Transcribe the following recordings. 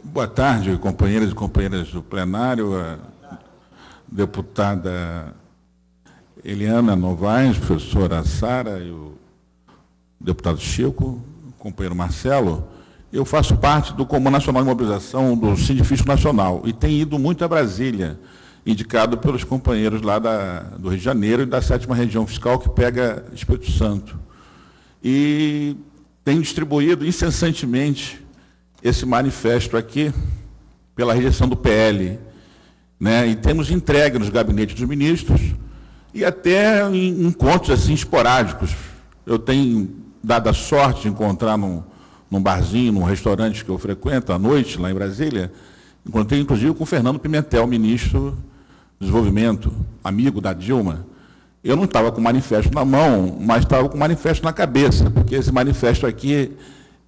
Boa tarde, companheiras e companheiras do plenário, a deputada Eliana Novaes, professora Sara e o deputado Chico, o companheiro Marcelo. Eu faço parte do Comando Nacional de Mobilização do Sindifisco Nacional e tenho ido muito a Brasília, indicado pelos companheiros lá do Rio de Janeiro e da 7ª Região Fiscal, que pega Espírito Santo. E tenho distribuído incessantemente esse manifesto aqui pela rejeição do PL, né? E temos entregue nos gabinetes dos ministros e até em encontros assim esporádicos. Eu tenho dado a sorte de encontrar num barzinho, num restaurante que eu frequento à noite, lá em Brasília, encontrei inclusive com o Fernando Pimentel, ministro do Desenvolvimento, amigo da Dilma. Eu não estava com o manifesto na mão, mas estava com o manifesto na cabeça, porque esse manifesto aqui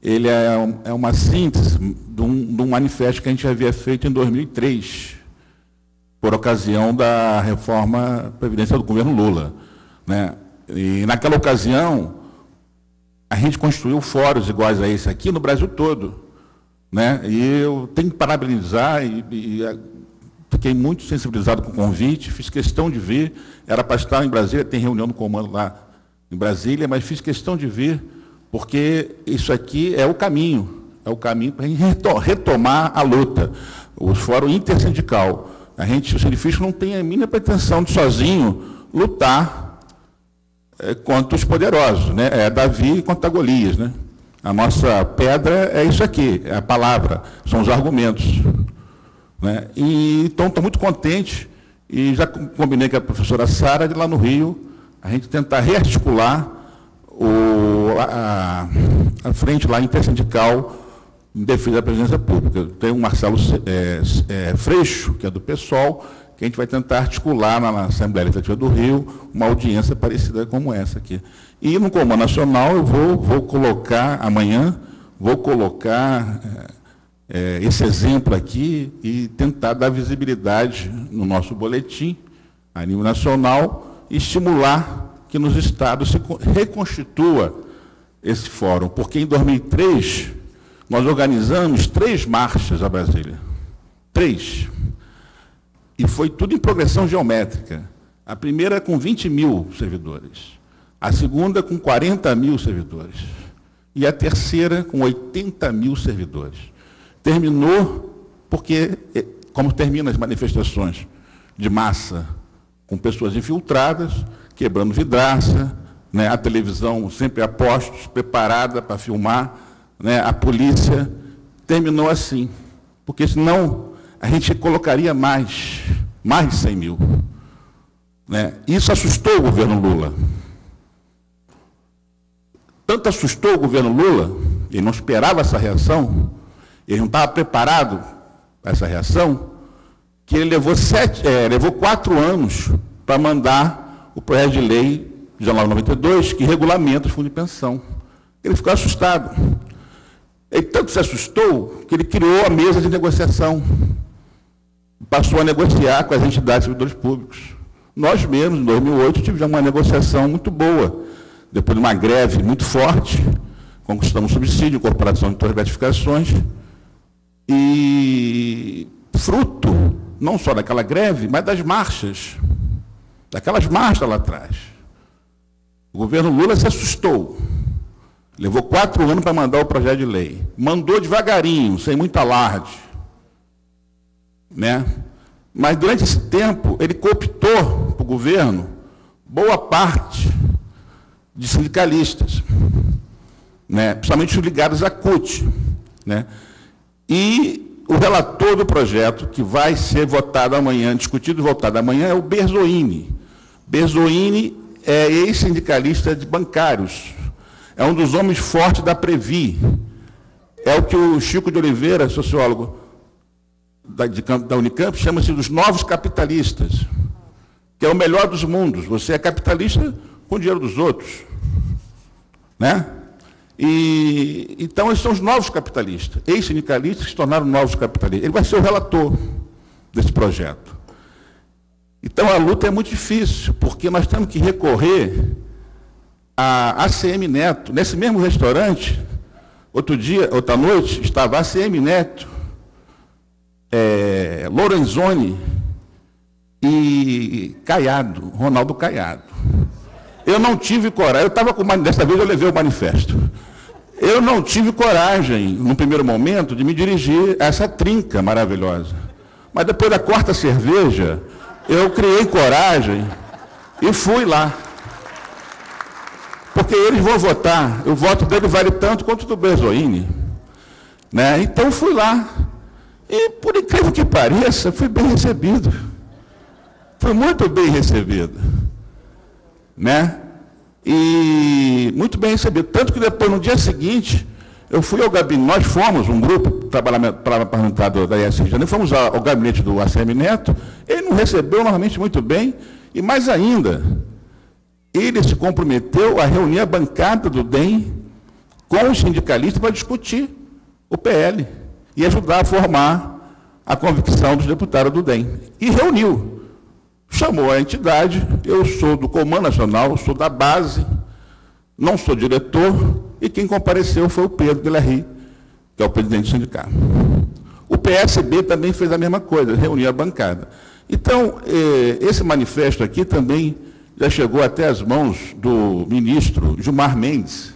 ele é uma síntese de um manifesto que a gente havia feito em 2003, por ocasião da reforma previdenciária do governo Lula, né? E naquela ocasião, a gente construiu fóruns iguais a esse aqui no Brasil todo, né? E eu tenho que parabenizar e fiquei muito sensibilizado com o convite, fiz questão de vir, era para estar em Brasília, tem reunião no comando lá em Brasília, mas fiz questão de vir, porque isso aqui é o caminho para a gente retomar a luta. O Fórum Intersindical, o Sindifisco não tem a mínima pretensão de sozinho lutar contra os poderosos, né? É Davi contra Golias, né? A nossa pedra é isso aqui, é a palavra, são os argumentos, né? E, então, estou muito contente e já combinei com a professora Sara de lá no Rio, a gente tentar rearticular a frente lá intersindical em defesa da presidência pública. Tem o Marcelo Freixo, que é do PSOL, que a gente vai tentar articular na Assembleia Legislativa do Rio uma audiência parecida como essa aqui. E no Comando Nacional eu vou colocar, amanhã, esse exemplo aqui e tentar dar visibilidade no nosso boletim, a nível nacional, e estimular que nos estados se reconstitua esse fórum, porque em 2003 nós organizamos 3 marchas a Brasília. 3. E foi tudo em progressão geométrica. A primeira com 20 mil servidores, a segunda com 40 mil servidores e a terceira com 80 mil servidores. Terminou porque, como terminam as manifestações de massa, com pessoas infiltradas, quebrando vidraça, né? A televisão sempre a postos, preparada para filmar, né? A polícia terminou assim, porque senão a gente colocaria mais de 100 mil. Né? Isso assustou o governo Lula. Tanto assustou o governo Lula, ele não esperava essa reação, ele não estava preparado para essa reação, que ele levou 4 anos para mandar o projeto de lei 1992, que regulamenta os fundos de pensão. Ele ficou assustado. Ele tanto se assustou que ele criou a mesa de negociação. Passou a negociar com as entidades de servidores públicos. Nós mesmos, em 2008, tivemos uma negociação muito boa. Depois de uma greve muito forte, conquistamos subsídio, incorporação de todas as gratificações, e fruto, não só daquela greve, mas das marchas, daquelas marchas lá atrás. O governo Lula se assustou. Levou 4 anos para mandar o projeto de lei. Mandou devagarinho, sem muito alarde. Né? Mas, durante esse tempo, ele cooptou para o governo boa parte de sindicalistas, né? Principalmente os ligados à CUT. Né? E o relator do projeto, que vai ser votado amanhã, discutido e votado amanhã, é o Berzoini. Berzoini é ex-sindicalista de bancários, é um dos homens fortes da Previ, é o que o Chico de Oliveira, sociólogo da Unicamp, chama-se dos novos capitalistas, que é o melhor dos mundos. Você é capitalista com o dinheiro dos outros. Né? E, então, esses são os novos capitalistas, ex-sindicalistas que se tornaram novos capitalistas. Ele vai ser o relator desse projeto. Então, a luta é muito difícil, porque nós temos que recorrer a ACM Neto. Nesse mesmo restaurante, outra noite, estava a ACM Neto, Lorenzoni e Caiado, Ronaldo Caiado. Eu não tive coragem, eu estava com dessa vez eu levei o manifesto. Eu não tive coragem, no primeiro momento, de me dirigir a essa trinca maravilhosa. Mas depois da quarta cerveja, eu criei coragem e fui lá. Porque eles vão votar, o voto dele vale tanto quanto o do Berzoini. Né? Então fui lá. E, por incrível que pareça, fui bem recebido. Fui muito bem recebido. Né? E muito bem recebido. Tanto que depois, no dia seguinte, eu fui ao gabinete, nós fomos, um grupo parlamentar da ESG, fomos ao gabinete do ACM Neto, ele nos recebeu novamente muito bem, e mais ainda, ele se comprometeu a reunir a bancada do DEM com os sindicalistas para discutir o PL e ajudar a formar a convicção dos deputados do DEM. E reuniu. Chamou a entidade, eu sou do Comando Nacional, sou da base, não sou diretor, e quem compareceu foi o Pedro Guilherme, que é o presidente do sindicato. O PSB também fez a mesma coisa, reuniu a bancada. Então, esse manifesto aqui também já chegou até as mãos do ministro Gilmar Mendes.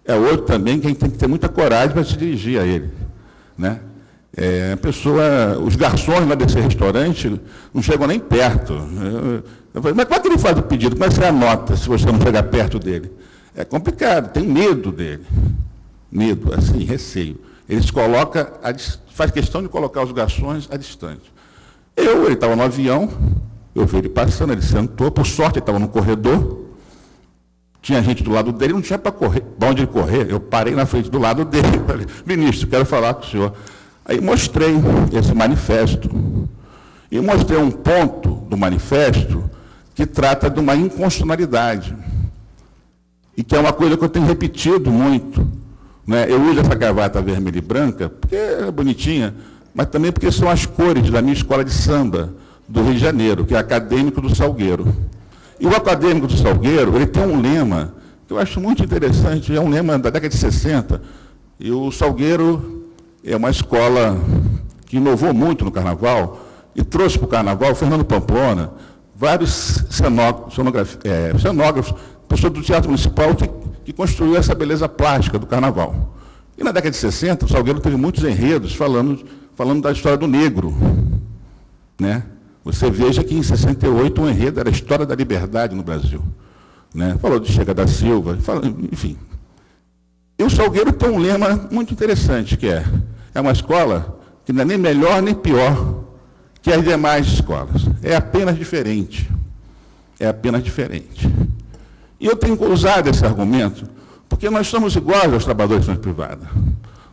É outro também que a gente tem que ter muita coragem para se dirigir a ele. Né? A pessoa, os garçons lá desse restaurante não chegam nem perto. Eu falei, mas como é que ele faz o pedido? Como é que você anota se você não chegar perto dele? É complicado, tem medo dele. Medo, assim, receio. Ele se coloca, faz questão de colocar os garçons à distância. Ele estava no avião, eu vi ele passando, ele sentou, por sorte ele estava no corredor, tinha gente do lado dele, não tinha para correr, para onde ele correr, eu parei na frente do lado dele, falei, ministro, quero falar com o senhor. Aí mostrei esse manifesto, e mostrei um ponto do manifesto que trata de uma inconstitucionalidade, e que é uma coisa que eu tenho repetido muito. Né? Eu uso essa gravata vermelha e branca, porque é bonitinha, mas também porque são as cores da minha escola de samba do Rio de Janeiro, que é Acadêmico do Salgueiro. E o Acadêmico do Salgueiro, ele tem um lema que eu acho muito interessante, é um lema da década de 60, e o Salgueiro é uma escola que inovou muito no Carnaval, e trouxe para o Carnaval, Fernando Pamplona, vários cenógrafos, pessoas do Teatro Municipal que construiu essa beleza plástica do Carnaval. E na década de 60, o Salgueiro teve muitos enredos falando da história do negro. Né? Você veja que em 68 o enredo era a história da liberdade no Brasil. Né? Falou de Chega da Silva, enfim. E o Salgueiro tem um lema muito interessante, que é uma escola que não é nem melhor nem pior que as demais escolas. É apenas diferente. É apenas diferente. E eu tenho usado esse argumento porque nós somos iguais aos trabalhadores da privada.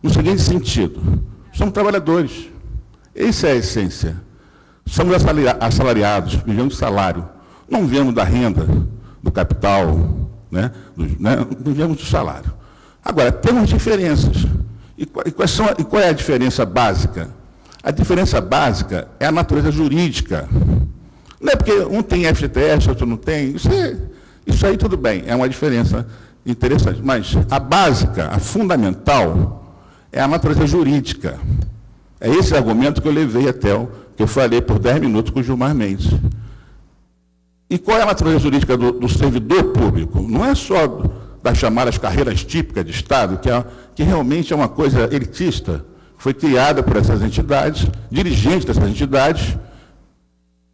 No seguinte sentido, somos trabalhadores. Essa é a essência. Somos assalariados, vivemos de salário. Não vivemos da renda, do capital, né? Vivemos do salário. Agora, temos diferenças. E qual é a diferença básica? A diferença básica é a natureza jurídica. Não é porque um tem FGTS, outro não tem. Isso aí tudo bem, é uma diferença interessante. Mas a básica, a fundamental, é a natureza jurídica. É esse argumento que eu levei até que eu falei por 10 minutos com o Gilmar Mendes. E qual é a natureza jurídica do servidor público? Não é só das chamadas carreiras típicas de Estado, que realmente é uma coisa elitista, foi criada por essas entidades, dirigentes dessas entidades,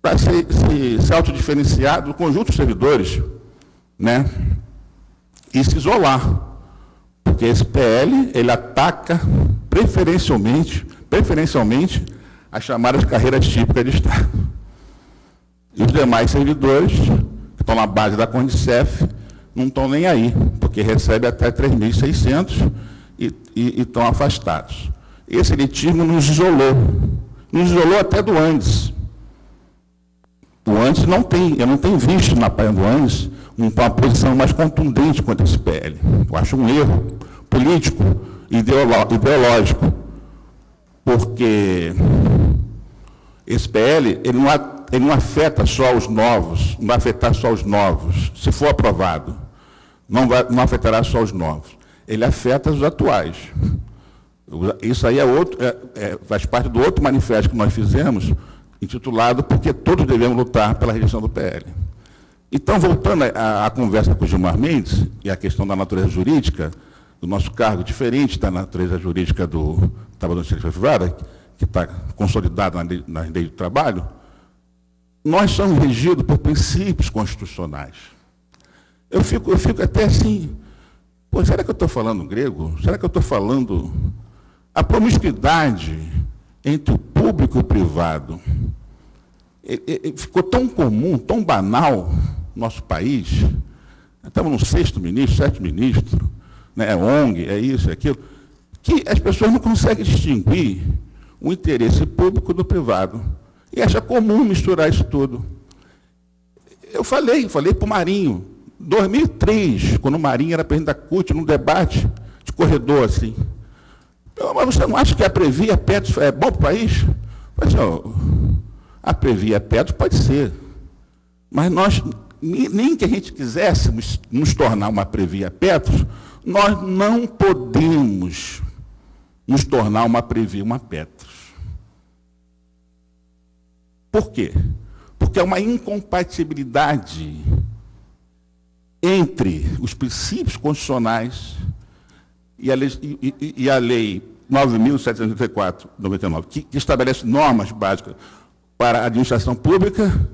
para se autodiferenciar do conjunto de servidores, né? E se isolar. Porque esse PL, ele ataca preferencialmente as chamadas carreiras típicas de Estado. E os demais servidores, que estão na base da Condicef, não estão nem aí, porque recebem até 3.600 e estão afastados. Esse elitismo nos isolou até do Andes. O Andes eu não tenho visto na Praia do Andes uma posição mais contundente contra esse PL. Eu acho um erro político, ideológico, porque esse PL ele não afeta só os novos, não vai afetar só os novos. Se for aprovado, não afetará só os novos. Ele afeta os atuais. Isso aí faz parte do outro manifesto que nós fizemos, intitulado Porque Todos Devemos Lutar pela Rejeição do PL. Então, voltando à conversa com o Gilmar Mendes, e a questão da natureza jurídica, do nosso cargo diferente da natureza jurídica do trabalhador de iniciativa privada, que está consolidado na lei do trabalho, nós somos regidos por princípios constitucionais. Eu fico até assim, pô, será que eu estou falando grego? Será que eu estou falando... A promiscuidade entre o público e o privado ficou tão comum, tão banal no nosso país. Estamos no 6º ministro, 7º ministro, né, é ONG, é isso, é aquilo, que as pessoas não conseguem distinguir o interesse público do privado. E acha comum misturar isso tudo. Eu falei para o Marinho, 2003, quando o Marinho era presidente da CUT, num debate de corredor, assim. Mas você não acha que a Previ e a Petros é bom para o país? Mas, a Previ e a Petros pode ser. Mas nós, nem que a gente quiséssemos nos tornar uma Previ e a Petros, nós não podemos nos tornar uma Previ e uma Petros. Por quê? Porque é uma incompatibilidade entre os princípios constitucionais e a lei 9.734/99, que estabelece normas básicas para a administração pública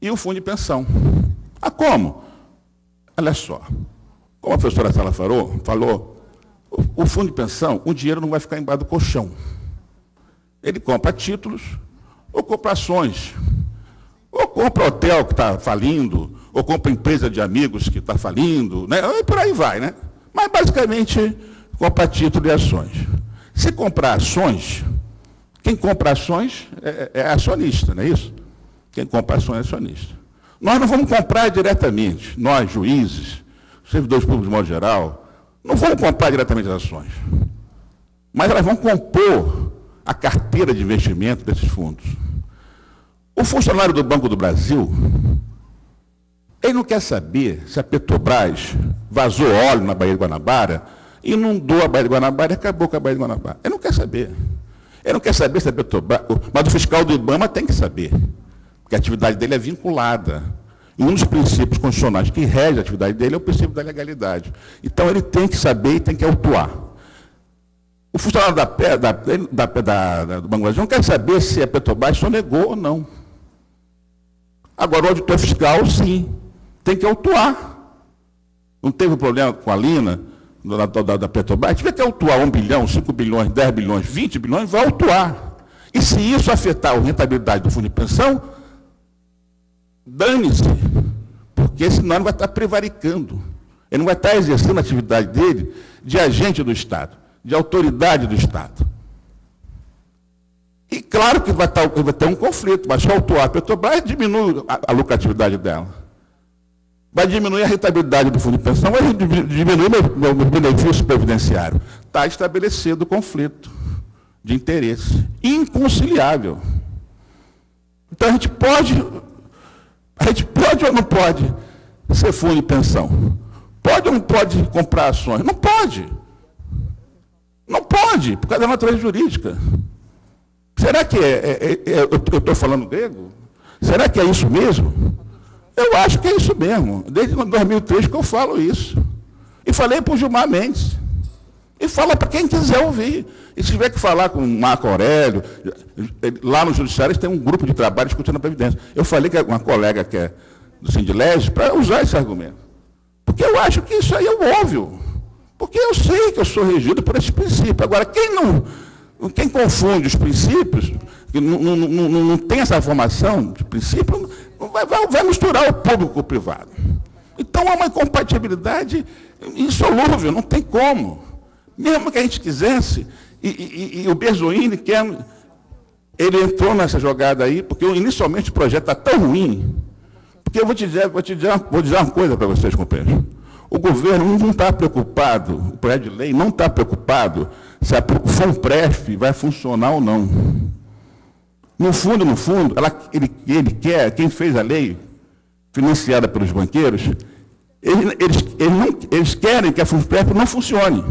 e o fundo de pensão. Ah, como? Olha só, como a professora Sala falou, o fundo de pensão, o dinheiro não vai ficar embaixo do colchão. Ele compra títulos ou compra ações, ou compra hotel que está falindo, ou compra empresa de amigos que está falindo, né? E por aí vai, né? Mas, basicamente, compra título e ações. Se comprar ações, quem compra ações é acionista, não é isso? Quem compra ações é acionista. Nós não vamos comprar diretamente, nós, juízes, servidores públicos de modo geral, não vamos comprar diretamente as ações. Mas elas vão compor a carteira de investimento desses fundos. O funcionário do Banco do Brasil, ele não quer saber se a Petrobras vazou óleo na Baía de Guanabara, inundou a Baía de Guanabara e acabou com a Baía de Guanabara. Ele não quer saber. Ele não quer saber se a Petrobras... Mas o fiscal do IBAMA tem que saber, porque a atividade dele é vinculada. E um dos princípios constitucionais que rege a atividade dele é o princípio da legalidade. Então, ele tem que saber e tem que autuar. O funcionário do Banco do Brasil não quer saber se a Petrobras sonegou ou não. Agora, o auditor fiscal, sim, tem que autuar. Não teve problema com a Lina, da Petrobras? Tiver que autuar 1 bilhão, 5 bilhões, 10 bilhões, 20 bilhões, vai autuar. E se isso afetar a rentabilidade do fundo de pensão, dane-se, porque senão ele vai estar prevaricando. Ele não vai estar exercendo a atividade dele de agente do Estado, de autoridade do Estado. E claro que vai ter um conflito, mas se autuar a Petrobras, diminui a lucratividade dela. Vai diminuir a rentabilidade do fundo de pensão, vai diminuir meu benefício previdenciário. Está estabelecido o conflito de interesse, inconciliável. Então, a gente pode ou não pode ser fundo de pensão? Pode ou não pode comprar ações? Não pode. Não pode, por causa da natureza jurídica. Será que eu estou falando grego? Será que é isso mesmo? Eu acho que é isso mesmo. Desde 2003 que eu falo isso. E falei para o Gilmar Mendes. E fala para quem quiser ouvir. E se tiver que falar com o Marco Aurélio, lá no Judiciário tem um grupo de trabalho discutindo a Previdência. Eu falei que uma colega que é do Sindilege para usar esse argumento. Porque eu acho que isso aí é óbvio. Porque eu sei que eu sou regido por esse princípio. Agora, quem confunde os princípios, que não tem essa formação de princípio, vai misturar o público com o privado. Então, há uma incompatibilidade insolúvel, não tem como. Mesmo que a gente quisesse, e o Berzoini ele entrou nessa jogada aí, porque inicialmente o projeto está tão ruim, porque eu vou dizer uma coisa para vocês, companheiros. O governo não está preocupado, o projeto de lei não está preocupado se a FUNPREF vai funcionar ou não. No fundo, ele quer, quem fez a lei, financiada pelos banqueiros, eles querem que a FUNPREF não funcione.